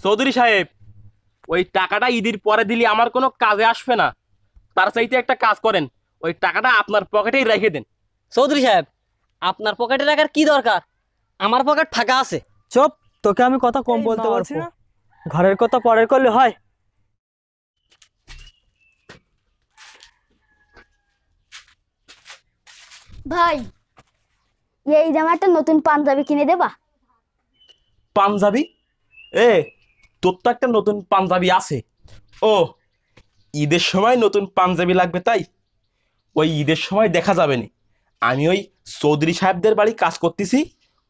চৌধুরী সাহেব, ওই টাকাটা ঈদের পরে দিলে আমার কোনো কাজে আসবে না। তার চাইতে একটা কাজ করেন, ওই টাকাটা আপনার পকেটেই রেখে দেন। চৌধুরী সাহেব, আপনার পকেটে রাখার কি দরকার? আমার পকেট ফাঁকা আছে। চুপ, তোকে আমি কথা কম এই বলতে মা বলছি অর্প। না? ঘরের কথা পরের করলে হয়। ভাই, এই যে আমার একটা নতুন পাঞ্জাবি কিনে দেবা? পাঞ্জাবি? এ, তোর তো একটা নতুন পাঞ্জাবি আছে। ও, ঈদের সময় নতুন পাঞ্জাবি লাগবে তাই? ওই ঈদের সময় দেখা যাবে না। আমি ওই চৌধুরী সাহেবদের বাড়ি কাজ করতেছি।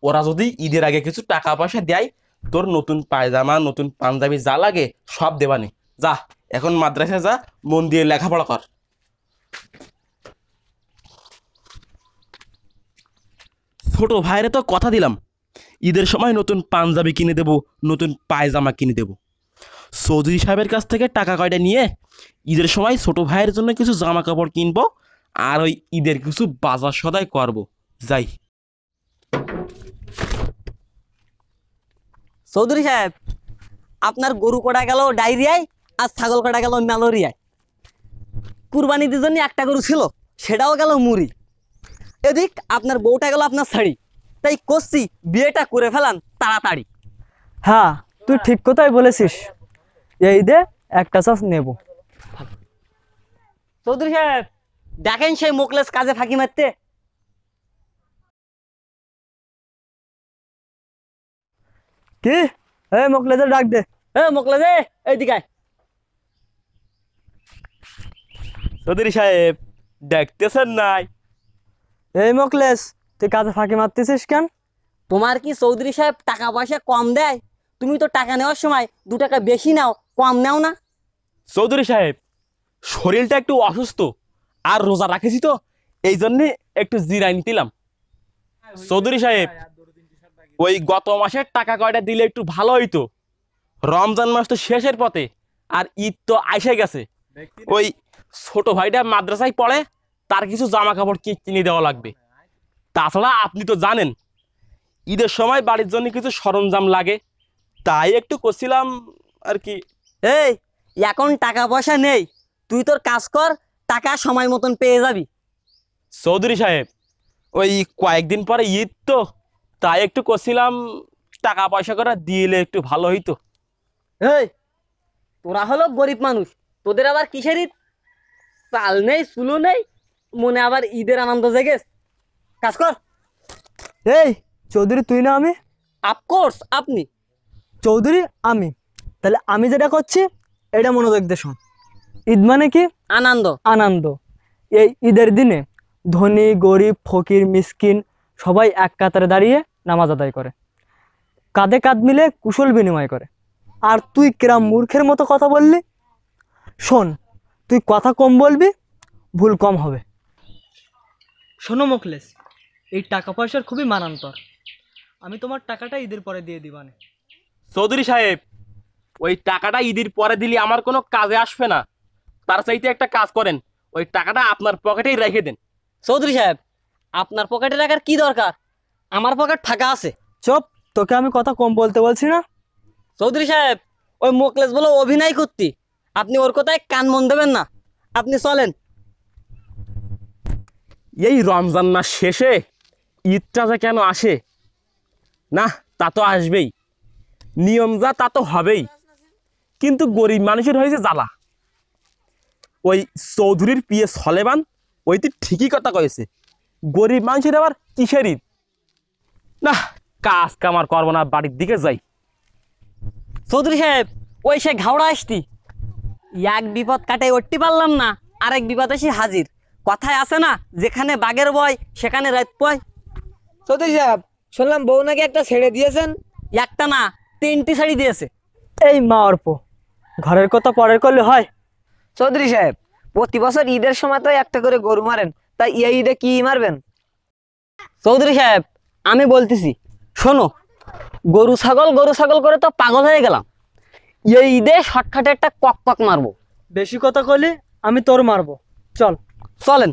ওরা যদি ঈদের আগে কিছু টাকা পয়সা দেয়, তোর নতুন পায়জামা নতুন পাঞ্জাবি যা লাগে সব দেবানি। যা, এখন মাদ্রাসায় যা, মন দিয়ে লেখাপড়া কর। ছোট ভাইরে তো কথা দিলাম, ঈদের সময় নতুন পাঞ্জাবি কিনে দেব, নতুন পায়জামা কিনে দেব। চৌধুরী সাহেবের কাছ থেকে টাকা কয়টা নিয়ে ঈদের সময় ছোট ভাইয়ের জন্য কিছু জামা কাপড় কিনবো, আর ওই ঈদের কিছু বাজার সদাই করবো। যাই। চৌধুরী সাহেব, আপনার গরু কটা গেল ডায়রিয়ায়, আর ছাগল কটা গেল ম্যালেরিয়ায়। কুরবানির জন্য একটা গরু ছিল, সেটাও গেল মুড়ি। এদিক আপনার বউটা গেল আপনার শাড়ি। তাই করছি, বিয়েটা করে ফেলান তাড়াতাড়ি। হ্যাঁ, তুই ঠিক কথাই বলেছিস। এই দে, একটা চাষ নেব। চৌধুরী সাহেব, দেখেন সেই মোকলেস কাজে ফাঁকি মারতে। কি? এই মোকলেদের ডাক দে। মোকলেস, এইদিকে আয়। চৌধুরী সাহেব, দেখতেছেন নাই? এই মোকলেস, তুই কাজে ফাঁকি মারতেছিস কেন? তোমার কি চৌধুরী সাহেব টাকা পয়সা কম দেয়? তুমি তো টাকা নেওয়ার সময় 2 টাকা বেশি নাও, কম নাও না। চৌধুরী সাহেব, শরীরটা একটু অসুস্থ আর রোজা রাখেছি তো, এই জন্যে একটু জিরাই নিলাম। চৌধুরী সাহেব, ওই গত মাসের টাকা কয়টা দিলে একটু ভালো হইতো। রমজান মাস তো শেষের পথে, আর ঈদ তো আইসে গেছে। ওই ছোট ভাইটা মাদ্রাসায় পড়ে, তার কিছু জামা কাপড় কিনে দেওয়া লাগবে। তাছাড়া আপনি তো জানেন ঈদের সময় বাড়ির জন্য কিছু সরঞ্জাম লাগে, তাই একটু করছিলাম আর কি। এই, এখন টাকা পয়সা নেই, তুই তোর কাজ কর, টাকা সময় মতন পেয়ে যাবি। চৌধুরী সাহেব, ওই কয়েকদিন পরে ঈদ তো, তাই একটু করছিলাম টাকা পয়সা করে দিলে একটু ভালো হইতো। এই, তোরা হলো গরিব মানুষ, তোদের আবার কিসের ঈদ? চাল নেই, চুলো নেই, মনে আবার ঈদের আনন্দ জেগেস। কাজ কর। এই চৌধুরী, তুই না আমি? অফকোর্স আপনি। চৌধুরী আমি? তাহলে আমি যেটা করছি এটা মনোযোগ দিয়ে শোন। ঈদ মানে কি? আনন্দ। আনন্দ। এই ঈদের দিনে ধনী গরিব ফকির মিসকিন সবাই এক কাতারে দাঁড়িয়ে নামাজ আদায় করে, কাঁধে কাঁধ মিলে কুশল বিনিময় করে। আর তুই কিরাম মূর্খের মতো কথা বললি। শোন, তুই কথা কম বলবি, ভুল কম হবে। শোনো মোখলেস, এই টাকা পয়সার খুবই মানান্তর। আমি তোমার টাকাটা ঈদের পরে দিয়ে দিবানে। চৌধুরী সাহেব, ওই টাকাটা ঈদের পরে দিলে আমার কোনো কাজে আসবে না। তার চাইতে একটা কাজ করেন, ওই টাকাটা আপনার পকেটেই রেখে দেন। চৌধুরী সাহেব, আপনার পকেটে রাখার কি দরকার? আমার পকেট ফাঁকা আছে। চুপ, তোকে আমি কথা কম বলতে বলছি না? চৌধুরী সাহেব, ওই মোকলেস বলে অভিনয় করতি, আপনি ওর কথায় কান মন দেবেন না। আপনি চলেন। এই রমজান মাস শেষে ঈদটা যে কেন আসে না, তা তো আসবেই, নিয়ম যা তা তো হবেই, কিন্তু গরিব মানুষের হয়েছে জ্বালা। ওই চৌধুরীর পিয়ে সলেমান, ওই তো ঠিকই কথা কয়েছে, গরিব মানুষের আবার কিসের ঈদ। না, কাজ কামার করবো না, বাড়ির দিকে যাই। চৌধুরী সাহেব, ওই সে ঘাওড়া আসতি, এক বিপদ কাটাই উঠতে পারলাম না, আরেক বিপদ এসে হাজির। কথায় আছে না, যেখানে বাঘের ভয় সেখানে রাত পয়। চৌধুরী সাহেব, শুনলাম বউ নাকি একটা ছেড়ে দিয়েছেন। একটা না, 3টি শাড়ি দিয়েছে। এই মা অর্প, ঘরের কথা পরের করলে হয়। চৌধুরী সাহেব, প্রতি বছর ঈদের সময় তো একটা করে গরু মারেন, তাই এই ঈদে কি মারবেন? চৌধুরী সাহেব, আমি বলতেছি, শোনো, গরু ছাগল করে তো পাগল হয়ে গেলাম। এই ঈদে শর্টকাটে একটা কক কক মারবো। বেশি কথা করলে আমি তোর মারবো। চল। চলেন।